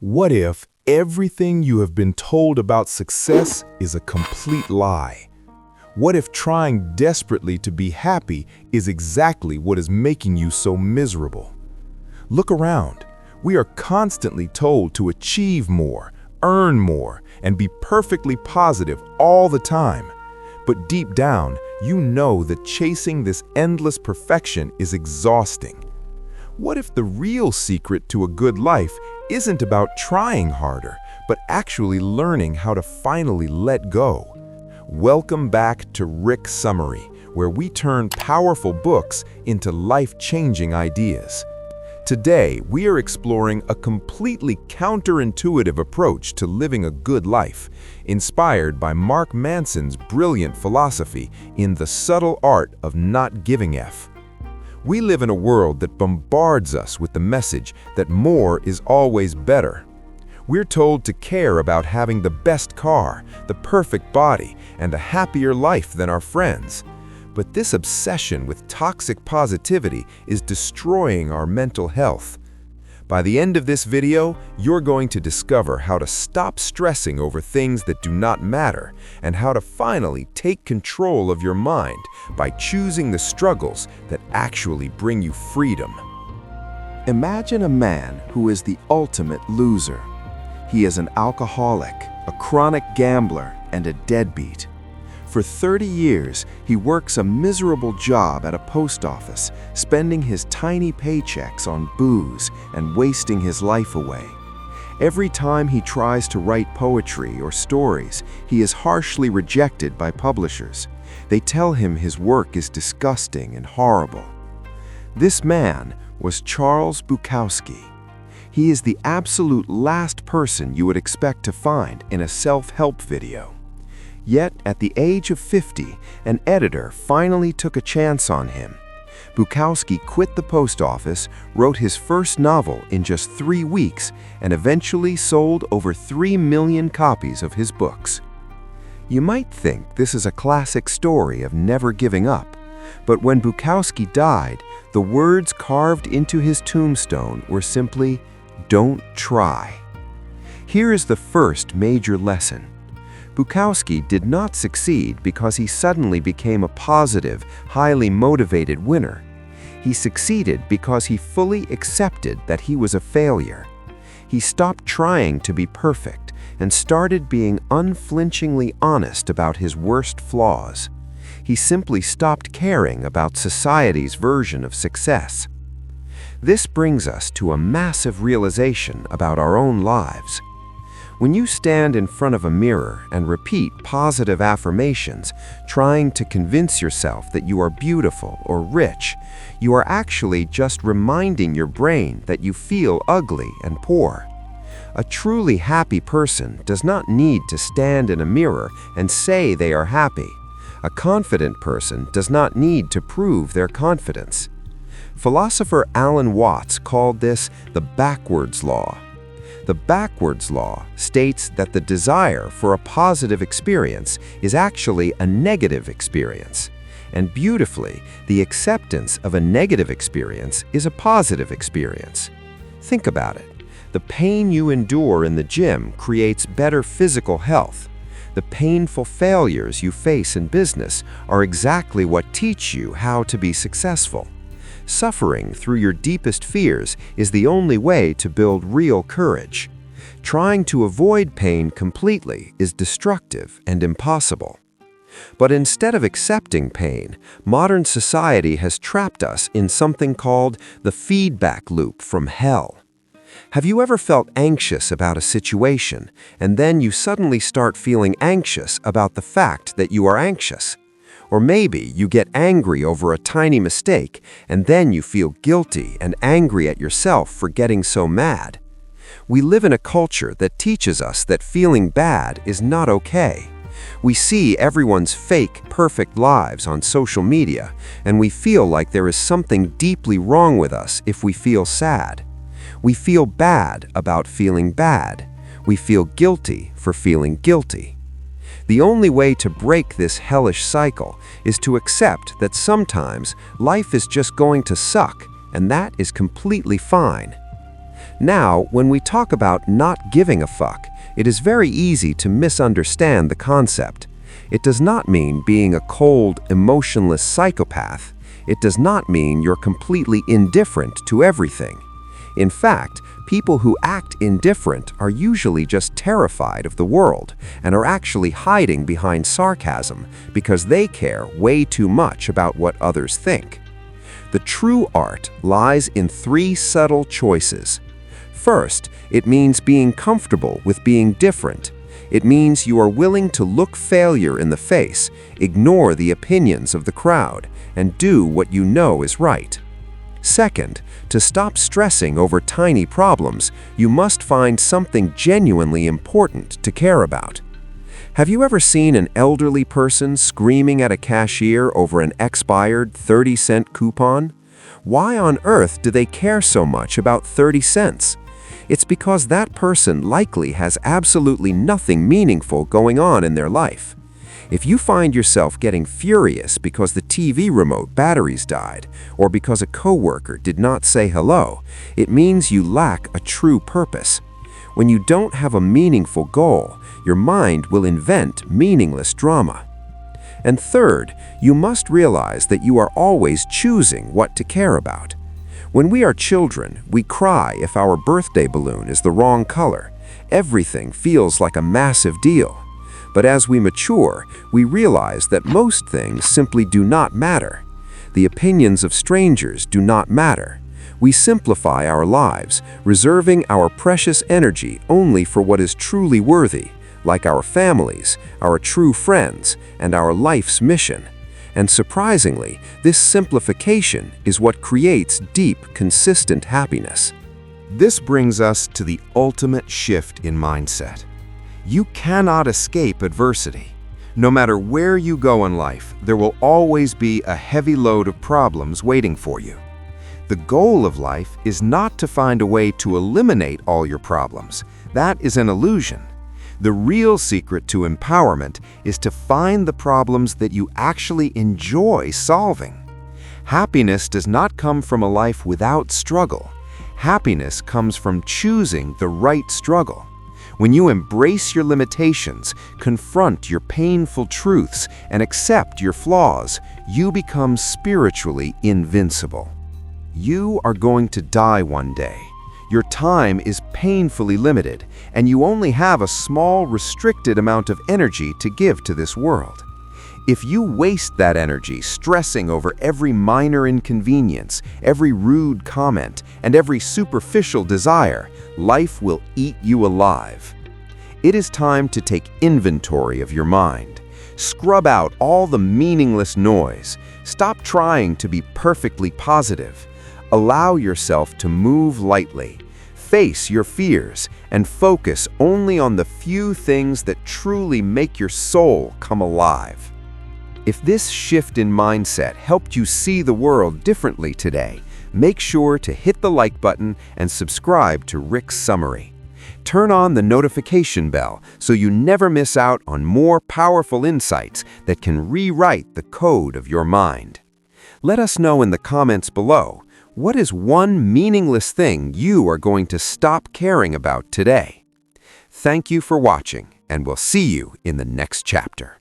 What if everything you have been told about success is a complete lie? What if trying desperately to be happy is exactly what is making you so miserable? Look around. We are constantly told to achieve more, earn more, and be perfectly positive all the time. But deep down, you know that chasing this endless perfection is exhausting. What if the real secret to a good life isn't about trying harder, but actually learning how to finally let go? Welcome back to Rik Summary, where we turn powerful books into life-changing ideas. Today, we are exploring a completely counterintuitive approach to living a good life, inspired by Mark Manson's brilliant philosophy in The Subtle Art of Not Giving F. We live in a world that bombards us with the message that more is always better. We're told to care about having the best car, the perfect body, and a happier life than our friends. But this obsession with toxic positivity is destroying our mental health. By the end of this video, you're going to discover how to stop stressing over things that do not matter and how to finally take control of your mind by choosing the struggles that actually bring you freedom. Imagine a man who is the ultimate loser. He is an alcoholic, a chronic gambler, and a deadbeat. For 30 years, he works a miserable job at a post office, spending his tiny paychecks on booze and wasting his life away. Every time he tries to write poetry or stories, he is harshly rejected by publishers. They tell him his work is disgusting and horrible. This man was Charles Bukowski. He is the absolute last person you would expect to find in a self-help video. Yet, at the age of 50, an editor finally took a chance on him. Bukowski quit the post office, wrote his first novel in just 3 weeks, and eventually sold over 3 million copies of his books. You might think this is a classic story of never giving up, but when Bukowski died, the words carved into his tombstone were simply, "Don't try." Here is the first major lesson. Bukowski did not succeed because he suddenly became a positive, highly motivated winner. He succeeded because he fully accepted that he was a failure. He stopped trying to be perfect and started being unflinchingly honest about his worst flaws. He simply stopped caring about society's version of success. This brings us to a massive realization about our own lives. When you stand in front of a mirror and repeat positive affirmations, trying to convince yourself that you are beautiful or rich, you are actually just reminding your brain that you feel ugly and poor. A truly happy person does not need to stand in a mirror and say they are happy. A confident person does not need to prove their confidence. Philosopher Alan Watts called this the backwards law. The backwards law states that the desire for a positive experience is actually a negative experience. And beautifully, the acceptance of a negative experience is a positive experience. Think about it. The pain you endure in the gym creates better physical health. The painful failures you face in business are exactly what teach you how to be successful. Suffering through your deepest fears is the only way to build real courage. Trying to avoid pain completely is destructive and impossible. But instead of accepting pain, modern society has trapped us in something called the feedback loop from hell. Have you ever felt anxious about a situation, and then you suddenly start feeling anxious about the fact that you are anxious? Or maybe you get angry over a tiny mistake, and then you feel guilty and angry at yourself for getting so mad. We live in a culture that teaches us that feeling bad is not okay. We see everyone's fake, perfect lives on social media, and we feel like there is something deeply wrong with us if we feel sad. We feel bad about feeling bad. We feel guilty for feeling guilty. The only way to break this hellish cycle is to accept that sometimes life is just going to suck, and that is completely fine. Now, when we talk about not giving a fuck, it is very easy to misunderstand the concept. It does not mean being a cold, emotionless psychopath. It does not mean you're completely indifferent to everything. In fact, people who act indifferent are usually just terrified of the world and are actually hiding behind sarcasm because they care way too much about what others think. The true art lies in 3 subtle choices. First, it means being comfortable with being different. It means you are willing to look failure in the face, ignore the opinions of the crowd, and do what you know is right. Second, to stop stressing over tiny problems, you must find something genuinely important to care about. Have you ever seen an elderly person screaming at a cashier over an expired 30-cent coupon? Why on earth do they care so much about 30 cents? It's because that person likely has absolutely nothing meaningful going on in their life. If you find yourself getting furious because the TV remote batteries died, or because a coworker did not say hello, it means you lack a true purpose. When you don't have a meaningful goal, your mind will invent meaningless drama. And third, you must realize that you are always choosing what to care about. When we are children, we cry if our birthday balloon is the wrong color. Everything feels like a massive deal. But as we mature, we realize that most things simply do not matter. The opinions of strangers do not matter. We simplify our lives, reserving our precious energy only for what is truly worthy, like our families, our true friends, and our life's mission. And surprisingly, this simplification is what creates deep, consistent happiness. This brings us to the ultimate shift in mindset. You cannot escape adversity. No matter where you go in life, there will always be a heavy load of problems waiting for you. The goal of life is not to find a way to eliminate all your problems. That is an illusion. The real secret to empowerment is to find the problems that you actually enjoy solving. Happiness does not come from a life without struggle. Happiness comes from choosing the right struggle. When you embrace your limitations, confront your painful truths, and accept your flaws, you become spiritually invincible. You are going to die one day. Your time is painfully limited, and you only have a small, restricted amount of energy to give to this world. If you waste that energy stressing over every minor inconvenience, every rude comment, and every superficial desire, life will eat you alive. It is time to take inventory of your mind. Scrub out all the meaningless noise. Stop trying to be perfectly positive. Allow yourself to move lightly. Face your fears and focus only on the few things that truly make your soul come alive. If this shift in mindset helped you see the world differently today, make sure to hit the like button and subscribe to Rik Summary. Turn on the notification bell so you never miss out on more powerful insights that can rewrite the code of your mind. Let us know in the comments below, what is one meaningless thing you are going to stop caring about today? Thank you for watching, and we'll see you in the next chapter.